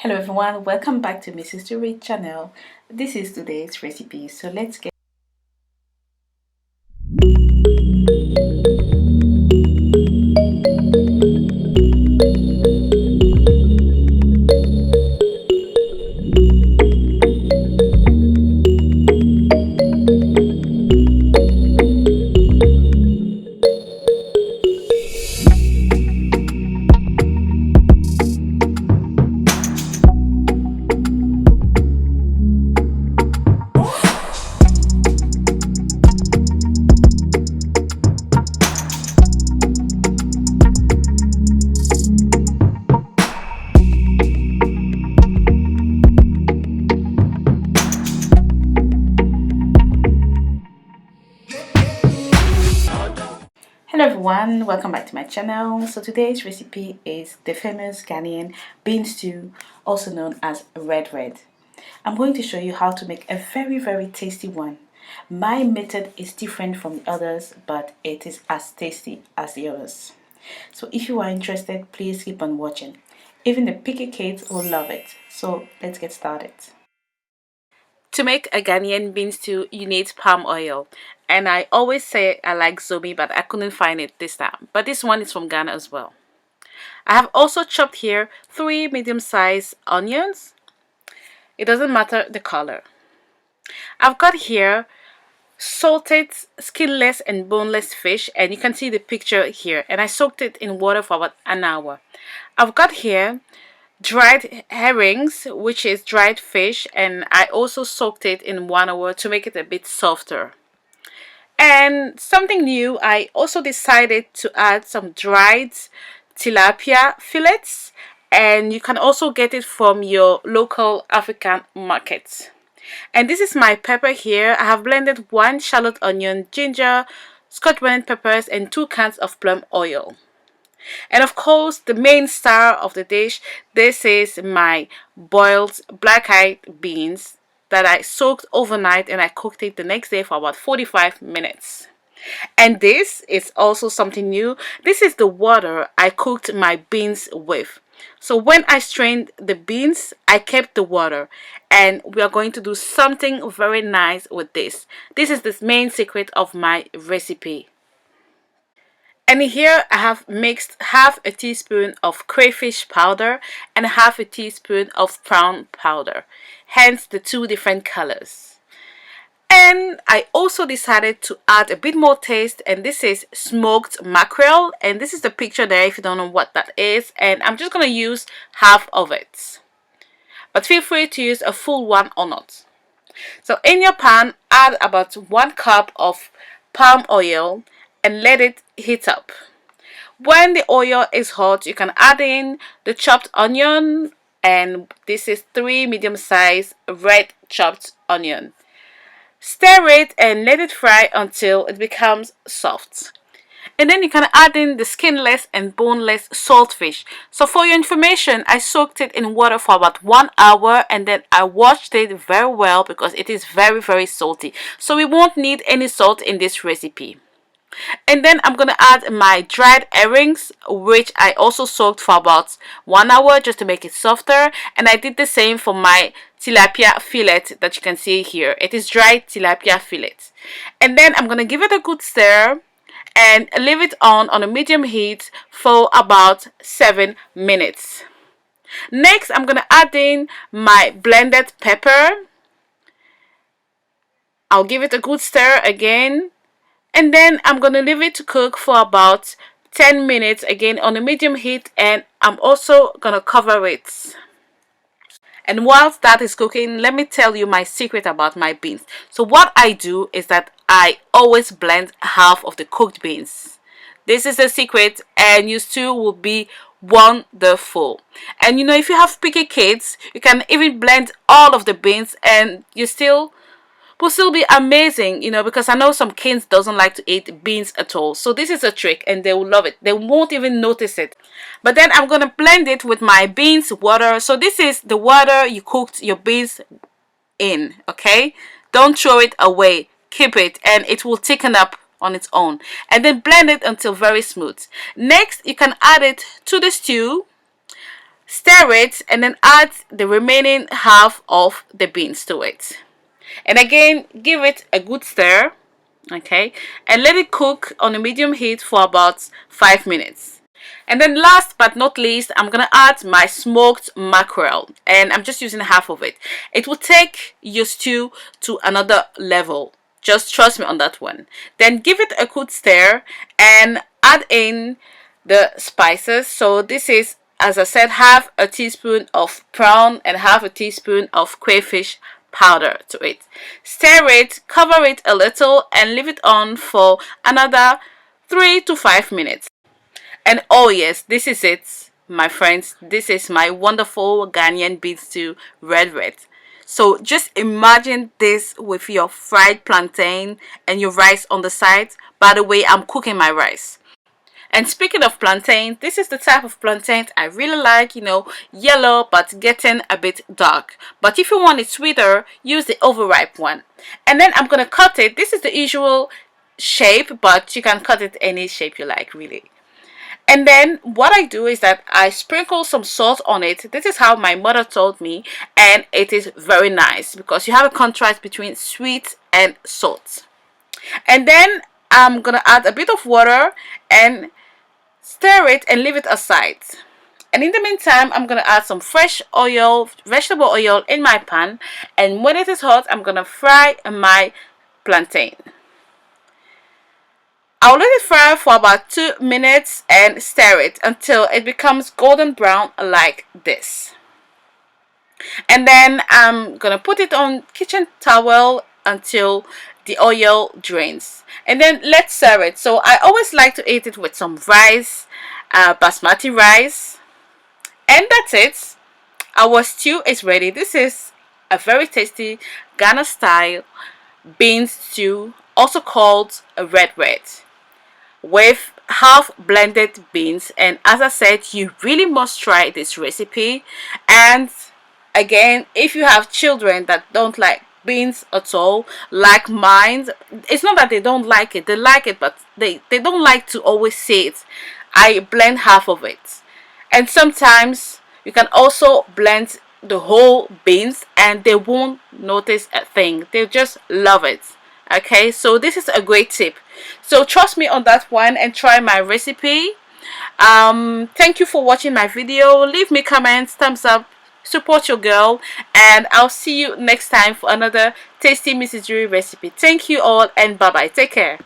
Hello everyone, welcome back to Mrs. to Read channel. This is today's recipe, so let's get Hello everyone, welcome back to my channel. So today's recipe is the famous Ghanaian bean stew, also known as red. I'm going to show you how to make a very tasty one. My method is different from the others, but it is as tasty as the others. So if you are interested, please keep on watching. Even the picky kids will love it. So let's get started. To make a Ghanaian bean stew, you need palm oil. And I always say I like Zomi, but I couldn't find it this time. But this one is from Ghana as well. I have also chopped here 3 medium-sized onions. It doesn't matter the color. I've got here salted, skinless and boneless fish, and you can see the picture here. And I soaked it in water for about an hour. I've got here dried herrings, which is dried fish, and I also soaked it in 1 hour to make it a bit softer. And something new, I also decided to add some dried tilapia fillets, and you can also get it from your local African markets. And this is my pepper here. I have blended 1 shallot onion, ginger, Scotch bonnet peppers, and 2 cans of plum oil. And of course, the main star of the dish, this is my boiled black-eyed beans that I soaked overnight, and I cooked it the next day for about 45 minutes. And this is also something new. This is the water I cooked my beans with. So when I strained the beans, I kept the water, and we are going to do something very nice with this. This is the main secret of my recipe. And here I have mixed half a teaspoon of crayfish powder and half a teaspoon of prawn powder, hence the 2 different colors. And I also decided to add a bit more taste, and this is smoked mackerel, and this is the picture there if you don't know what that is, and I'm just going to use half of it. But feel free to use a full one or not. So in your pan, add about 1 cup of palm oil and let it heat up. When the oil is hot, you can add in the chopped onion, and this is 3 medium-sized red chopped onion. Stir it and let it fry until it becomes soft. And then you can add in the skinless and boneless saltfish. So for your information, I soaked it in water for about 1 hour, and then I washed it very well because it is very salty. So we won't need any salt in this recipe. And then I'm gonna add my dried herrings, which I also soaked for about 1 hour just to make it softer. And I did the same for my tilapia fillet that you can see here. It is dried tilapia fillet. And then I'm gonna give it a good stir and leave it on a medium heat for about 7 minutes. Next, I'm gonna add in my blended pepper. I'll give it a good stir again. And then I'm going to leave it to cook for about 10 minutes again on a medium heat, and I'm also going to cover it. And whilst that is cooking, let me tell you my secret about my beans. So what I do is that I always blend half of the cooked beans. This is the secret, and your stew will be wonderful. And you know, if you have picky kids, you can even blend all of the beans and you will still be amazing, you know, because I know some kids doesn't like to eat beans at all. So this is a trick and they will love it. They won't even notice it. But then I'm going to blend it with my beans water. So this is the water you cooked your beans in, okay? Don't throw it away. Keep it and it will thicken up on its own. And then blend it until very smooth. Next, you can add it to the stew. Stir it and then add the remaining half of the beans to it. And again, give it a good stir, okay, and let it cook on a medium heat for about 5 minutes. And then last but not least, I'm gonna add my smoked mackerel, and I'm just using half of it. It will take your stew to another level. Just trust me on that one. Then give it a good stir and add in the spices. So this is, as I said, half a teaspoon of prawn and half a teaspoon of crayfish powder to it. Stir it, cover it a little, and leave it on for another 3 to 5 minutes. And oh yes, this is it, my friends. This is my wonderful Ghanaian beef stew, red. So just imagine this with your fried plantain and your rice on the side. By the way, I'm cooking my rice. And speaking of plantain, this is the type of plantain I really like, you know, yellow but getting a bit dark. But if you want it sweeter, use the overripe one. And then I'm going to cut it. This is the usual shape, but you can cut it any shape you like, really. And then what I do is that I sprinkle some salt on it. This is how my mother told me, and it is very nice because you have a contrast between sweet and salt. And then I'm gonna add a bit of water and stir it and leave it aside. And in the meantime, I'm gonna add some fresh oil, vegetable oil in my pan, and when it is hot, I'm gonna fry my plantain. I'll let it fry for about 2 minutes and stir it until it becomes golden brown like this. And then I'm gonna put it on kitchen towel until the oil drains, and then let's serve it. So I always like to eat it with some rice, basmati rice, and that's it. Our stew is ready. This is a very tasty Ghana style bean stew, also called a red, with half blended beans. And as I said, you really must try this recipe. And again, if you have children that don't like beans at all, like mine, it's not that they don't like it, they like it, but they don't like to always see it. I blend half of it, and sometimes you can also blend the whole beans and they won't notice a thing. They just love it. Okay, so this is a great tip. So trust me on that one and try my recipe. Thank you for watching my video. Leave me comments, thumbs up, support your girl, and I'll see you next time for another tasty Mrs. Jury recipe. Thank you all, and bye bye. Take care.